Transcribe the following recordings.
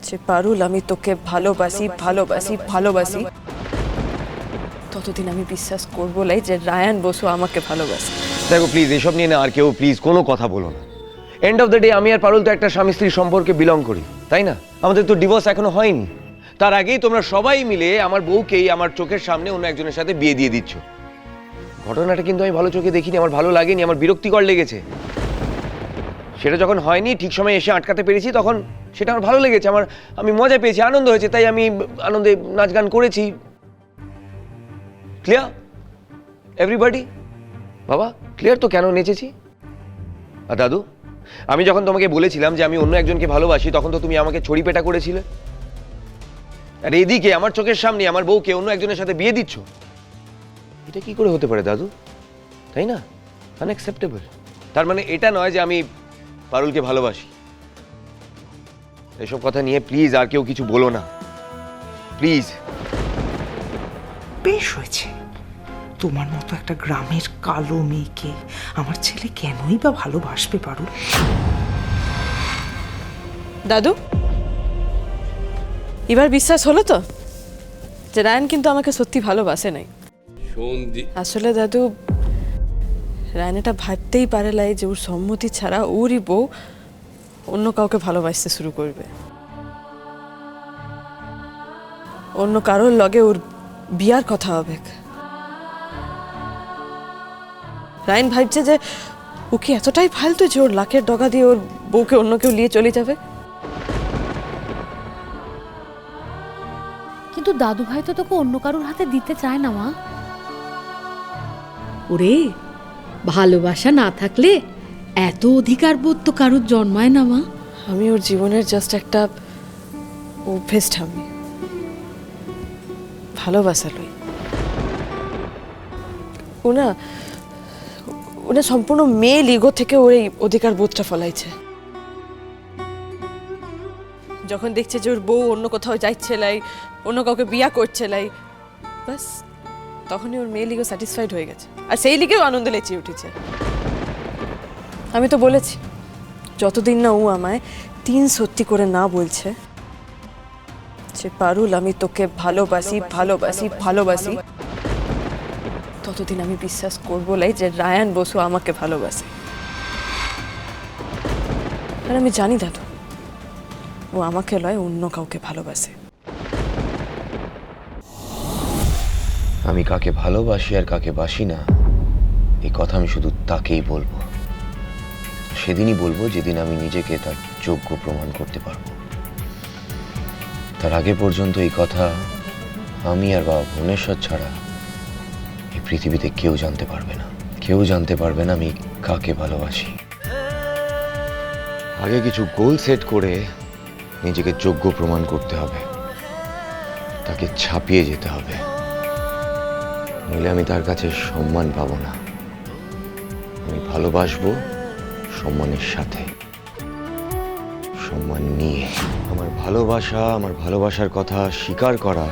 যে পারুল আমি তোকে ভালোবাসি ভালোবাসি ভালোবাসি, ততদিন আমি বিশ্বাস করবো লাই যে রায়ান বসু আমাকে ভালোবাসে। দেখো প্লিজ এসব নিয়ে না আর কেউ প্লিজ কোনো কথা বলো না। এন্ড অফ দ্য ডে আমি আর পারুল তো একটা স্বামী স্ত্রীর সম্পর্কে বিলং করি, তাই না? আমাদের তো ডিভোর্স এখনো হয়নি। তার আগেই তোমরা সবাই মিলে আমার বউকেই আমার চোখের সামনে অন্য একজনের সাথে বিয়ে দিয়ে দিচ্ছ। ঘটনাটা কিন্তু আমি ভালো চোখে দেখিনি, আমার ভালো লাগেনি, আমার বিরক্তিকর লেগেছে। সেটা যখন হয়নি ঠিক সময় এসে আটকাতে পেরেছি তখন সেটা আমার ভালো লেগেছে, আমি মজা পেয়েছি, আনন্দ হয়েছে, তাই আমি আনন্দে নাচ গান করেছি। Clear everybody? বাবা ক্লিয়ার তো কেন নেচেছি? আর দাদু, আমি যখন তোমাকে বলেছিলাম যে আমি অন্য একজনকে ভালোবাসি তখন তো তুমি আমাকে ছড়ি পেটা করেছিলে। আর এদিকে আমার চোখের সামনে আমার বউকে অন্য একজনের সাথে বিয়ে দিচ্ছ, এটা কি করে হতে পারে দাদু? তাই না? আনএক্সেপ্টেবল। তার মানে এটা নয় যে আমি পারুলকে ভালোবাসি। এসব কথা নিয়ে প্লিজ আর কেউ কিছু বলো না, প্লিজ। বেশ হয়েছে, তোমার মতো একটা গ্রামের কালো মেয়েকে আমার ছেলে কেনই বা ভালোবাসবে পারুল? দাদু, এবার বিশ্বাস হলো তো যে রায়ান কিন্তু আমাকে সত্যি ভালোবাসে নাই? আসলে দাদু, রায়ান এটা ভাবতেই পারে লাই যে ওর সম্মতি ছাড়া ওরই বউ অন্য কাউকে ভালোবাসতে শুরু করবে, অন্য কারোর লগে ওর বিয়ার কথা হবে। রায়ান ভাবছে যে ও কি এতটাই ফালতু যে ওর লাখের ডগা দিয়ে ওর বউকে অন্য কেউ নিয়ে চলে যাবে। কিন্তু দাদু ভাই তো তোকে অন্য কারোর হাতে দিতে চায় না মা। ওরে, ভালোবাসা না থাকলে এত অধিকার বোধ তো কারোর জন্মায় না মা। আমি ওর জীবনের জাস্ট একটা অভ্যেস ঠামি, ভালোবাসা লই। ওনা সম্পূর্ণ মেয়ে লিগো থেকে ওর এই অধিকার বোধটা ফলাইছে। যখন দেখছে যে ওর বউ অন্য কোথাও যাচ্ছে লাই, অন্য কাউকে বিয়া করছে লাই, বাস তখনই ওর মেয়ে লিগো স্যাটিসফাইড হয়ে গেছে, আর সেই লিগেও আনন্দ লেচিয়ে উঠেছে। আমি তো বলেছি যতদিন না ও আমায় 3 সত্যি করে না বলছে যে পারুল আমি তোকে ভালোবাসি ভালোবাসি ভালোবাসি, ততদিন আমি বিশ্বাস করবো লাই যে রায়ান বসু আমাকে ভালোবাসে। আর আমি জানি দাদু, ও আমাকে লয় অন্য কাউকে ভালোবাসে। আমি কাকে ভালোবাসি আর কাকে বাসি না এই কথা আমি শুধু তাকেই বলবো, সেদিনই বলবো যেদিন আমি নিজেকে তার যোগ্য প্রমাণ করতে পারবো। তার আগে পর্যন্ত এই কথা আমি আর বাবা ভুবনেশ্বর ছাড়া এই পৃথিবীতে কেউ জানতে পারবে না, কেউ জানতে পারবে না আমি কাকে ভালোবাসি। আগে কিছু গোল সেট করে নিজেকে যোগ্য প্রমাণ করতে হবে, তাকে ছাপিয়ে যেতে হবে, নইলে আমি তার কাছে সম্মান পাবো না। আমি ভালোবাসবো সম্মানের সাথে, সম্মান নিয়ে। আমার ভালোবাসা, আমার ভালোবাসার কথা স্বীকার করা,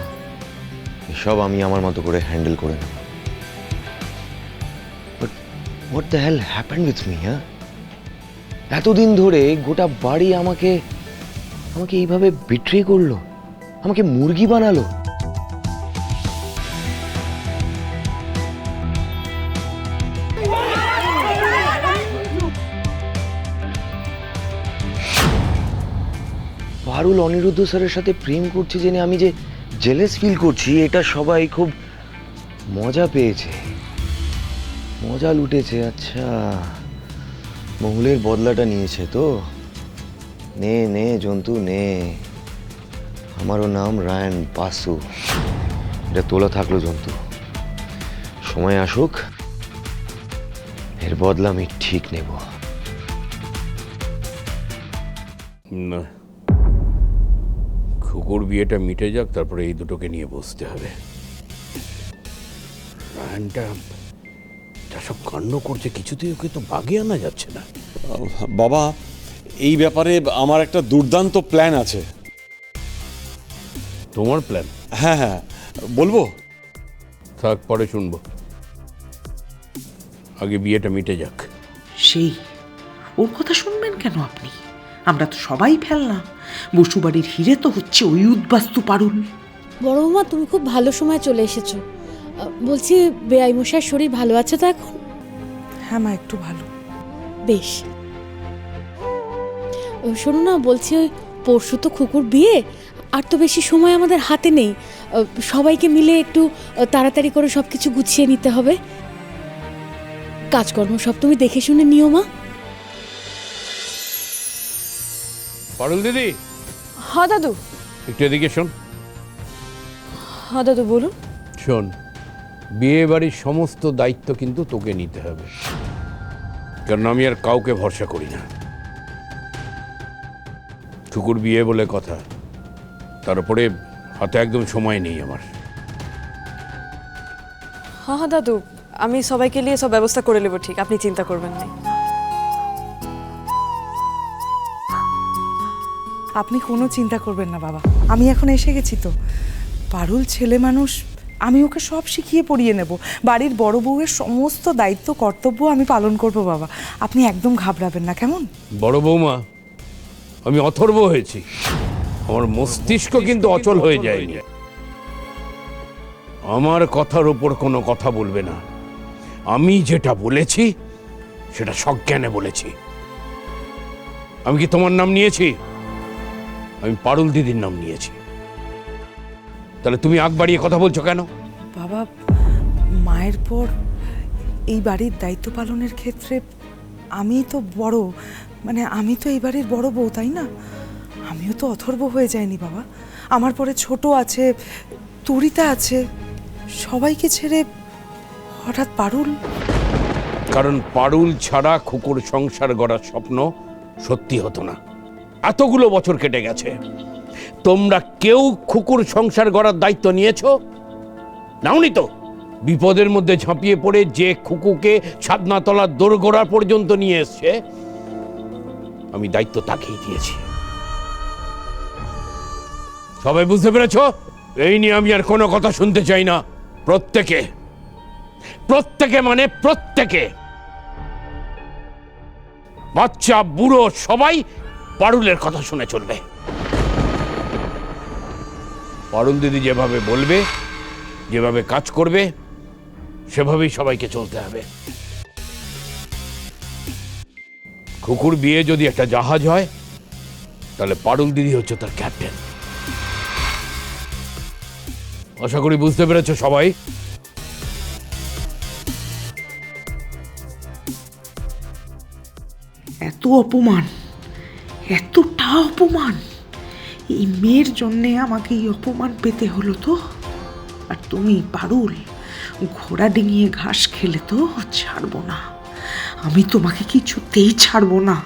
এসব আমি আমার মতো করে হ্যান্ডেল করে নেব। But what the hell happened with me? এতদিন ধরে গোটা বাড়ি আমাকে এইভাবে বিট্রে করলো, আমাকে মুরগি বানালো। পারুল অনিরুদ্ধ স্যারের সাথে প্রেম করছে জেনে আমি যে জেলেস ফিল করছি, এটা সবাই খুব মজা পেয়েছে, মজা লুটেছে। আচ্ছা, মহুলের বদলাটা নিয়েছে তো? নে নে জন্তু নে, আমারও নাম রায়ান বাসু, এটা তোলা থাকলো জন্তু। সময় আসুক, এর বদলা আমি ঠিক নেব। না, খুকুর বিয়েটা মিটে যাক, তারপরে এই দুটোকে নিয়ে বসতে হবে। রায়ানটা যা সব কাণ্ড করছে, কিছুতেই ওকে তো বাগে আনা যাচ্ছে না। বাবা, এই ব্যাপারে আমার একটা দুর্দান্ত প্ল্যান আছে। তোমার প্ল্যান? হ্যাঁ হ্যাঁ, বলবো? থাক, পরে শুনবো, আগে বিয়েটা মিটে যাক। সেই ওর কথা শুনবেন কেন আপনি? আমরা তো সবাই ফেলনা, বসুবাড়ির হিরে তো হচ্ছে ওই উদ্বাস্তু পারুল। বড় বৌমা, তুমি খুব ভালো সময় চলে এসেছো। বলছি, বেআই মশাইয়ের শরীর ভালো আছে তো এখন? হ্যাঁ মা, একটু ভালো। বেশ। শোনো না, বলছি ওই পরশু তো খুকুর বিয়ে, আর তো বেশি সময় আমাদের হাতে নেই। সবাইকে মিলে একটু তাড়াতাড়ি করে সব কিছু গুছিয়ে নিতে হবে। কাজকর্ম সব তুমি দেখে শুনে নিও মা। পারুল দিদি, হ্যাঁ দাদু। একটু এদিকে শোন। হ্যাঁ দাদু, বলুন। শোন, বিয়ে বাড়ির সমস্ত দায়িত্ব কিন্তু তোকে নিতে হবে, কারণ আমি আর কাউকে ভরসা করি না। ঠুকুর বিয়ে বলে কথা, তার উপরে হাতে একদম সময় নেই আমার। হ্যাঁ হ্যাঁ দাদু, আমি সবাইকে নিয়ে সব ব্যবস্থা করে নেবো, ঠিক, আপনি চিন্তা করবেন না। আপনি কোনো চিন্তা করবেন না বাবা, আমি এখন এসে গেছি তো। পারুল ছেলে মানুষ, আমি ওকে সব শিখিয়ে পড়িয়ে নেব। বাড়ির বড় বউয়ের সমস্ত দায়িত্ব কর্তব্য আমি পালন করব বাবা, আপনি একদম ঘাবড়াবেন না, কেমন? বড় বৌমা, আমি অথর্ব হয়েছি, আমার মস্তিষ্ক কিন্তু অচল হয়ে যায়নি। আমার কথার উপর কোনো কথা বলবে না। আমি যেটা বলেছি সেটা সজ্ঞানে বলেছি। আমি কি তোমার নাম নিয়েছি? আমি পারুল দিদির নাম নিয়েছি। তাহলে তুমি আগ বাড়িয়ে কথা বলছো কেন? বাবা, মায়ের পর এই বাড়ির দায়িত্ব পালনের ক্ষেত্রে আমি তো বড়, মানে আমি তো এই বাড়ির বড় বউ, তাই না? আমিও তো অথর্ব হয়ে যাইনি বাবা। আমার পরে ছোট আছে, তরিতা আছে, সবাইকে ছেড়ে হঠাৎ পারুল। কারণ পারুল ছাড়া খুকুর সংসার গড়ার স্বপ্ন সত্যি হতো না। এতগুলো বছর কেটে গেছে, তোমরা কেউ খুকুর সংসার গড়ার দায়িত্ব নিয়েছো? নাওনি তো। বিপদের মধ্যে ঝাঁপিয়ে পড়ে যে খুকুকে ছাদনাতলার দোরগোড়া পর্যন্ত নিয়ে এসছে, আমি দায়িত্ব তাকেই দিয়েছি। সবাই বুঝতে পেরেছো? এই নিয়ে আমি আর কোনো কথা শুনতে চাই না। প্রত্যেকে প্রত্যেকে মানে প্রত্যেকে, বাচ্চা বুড়ো সবাই পারুলের কথা শুনে চলবে। পারুল দিদি যেভাবে বলবে, যেভাবে কাজ করবে, সেভাবেই সবাইকে চলতে হবে। খুকুর বিয়ে যদি একটা জাহাজ হয়, তাহলে পারুল দিদি হচ্ছে তার ক্যাপ্টেন। আশা করি বুঝতে পেরেছো সবাই। এত অপমান, এতটা অপমান, এই মেয়ের জন্যে আমাকে এই অপমান পেতে হলো তো। আর তুমি পারুল, ঘোড়া ডিঙিয়ে ঘাস খেলে তো ছাড়বো না, আমি তোমাকে কিছুতেই ছাড়বো না।